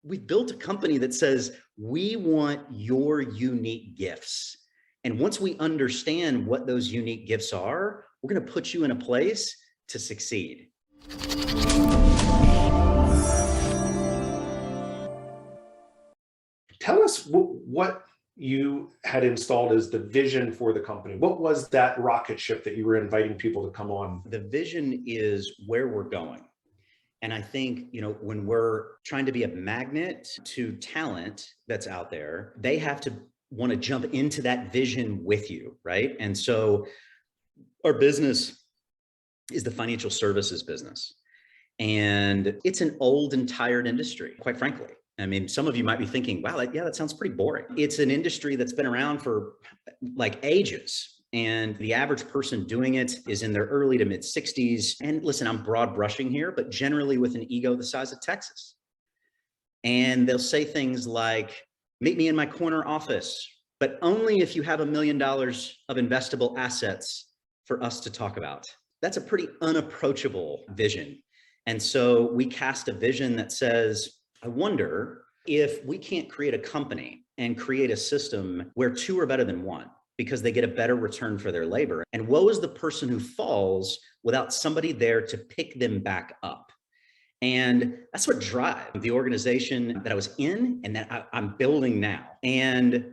We've built a company that says, we want your unique gifts. And once we understand what those unique gifts are, we're going to put you in a place to succeed. Tell us what you had installed as the vision for the company. What was that rocket ship that you were inviting people to come on? The vision is where we're going. And I think, when we're trying to be a magnet to talent that's out there, they have to want to jump into that vision with you, right? And so our business is the financial services business. And it's an old and tired industry, quite frankly. I mean, some of you might be thinking, wow, that sounds pretty boring. It's an industry that's been around for like ages. And the average person doing it is in their early to mid 60s. And listen, I'm broad brushing here, but generally with an ego the size of Texas. And they'll say things like, meet me in my corner office, but only if you have $1 million of investable assets for us to talk about. That's a pretty unapproachable vision. And so we cast a vision that says, I wonder if we can't create a company and create a system where two are better than one because they get a better return for their labor. And woe is the person who falls without somebody there to pick them back up. And that's what drives the organization that I was in and that I'm building now. And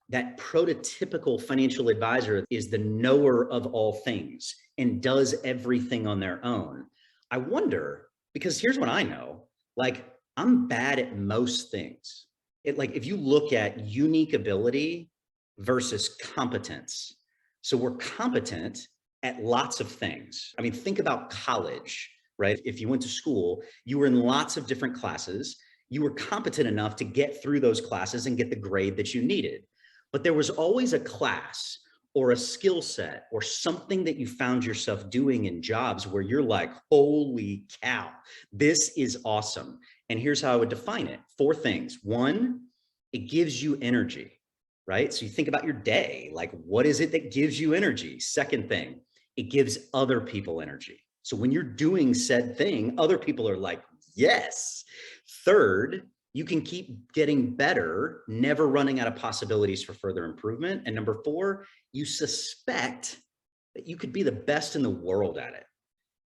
that prototypical financial advisor is the knower of all things and does everything on their own. I wonder, because here's what I know, I'm bad at most things. If you look at unique ability versus competence. So we're competent at lots of things. I mean, think about college, right? If you went to school, you were in lots of different classes. You were competent enough to get through those classes and get the grade that you needed. But there was always a class or a skill set or something that you found yourself doing in jobs where you're like, holy cow, this is awesome. And here's how I would define it. 4 things. 1, it gives you energy, right? So you think about your day, what is it that gives you energy? 2nd thing, it gives other people energy. So when you're doing said thing, other people are like, yes. 3rd, you can keep getting better, never running out of possibilities for further improvement. And number 4, you suspect that you could be the best in the world at it.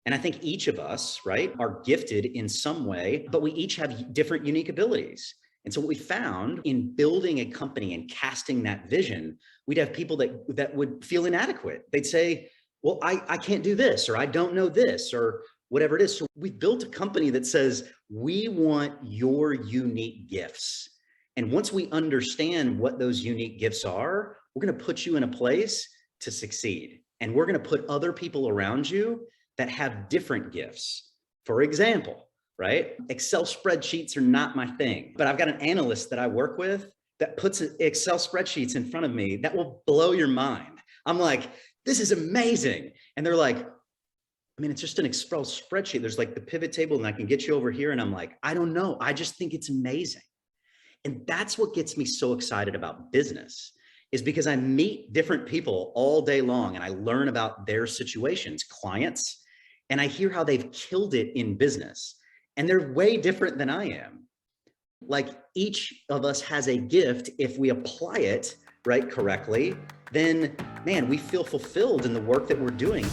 And I think each of us, right, are gifted in some way, but we each have different unique abilities. And so what we found in building a company and casting that vision, we'd have people that would feel inadequate. They'd say, well, I can't do this, or I don't know this, or whatever it is. So we've built a company that says, we want your unique gifts. And once we understand what those unique gifts are, we're going to put you in a place to succeed. And we're going to put other people around you that have different gifts. For example, right? Excel spreadsheets are not my thing, but I've got an analyst that I work with that puts Excel spreadsheets in front of me that will blow your mind. I'm like, this is amazing. And they're like, it's just an Excel spreadsheet. There's the pivot table and I can get you over here. And I'm like, I don't know. I just think it's amazing. And that's what gets me so excited about business, is because I meet different people all day long and I learn about their situations, clients, and I hear how they've killed it in business. And they're way different than I am. Each of us has a gift. If we apply it correctly, then man, we feel fulfilled in the work that we're doing.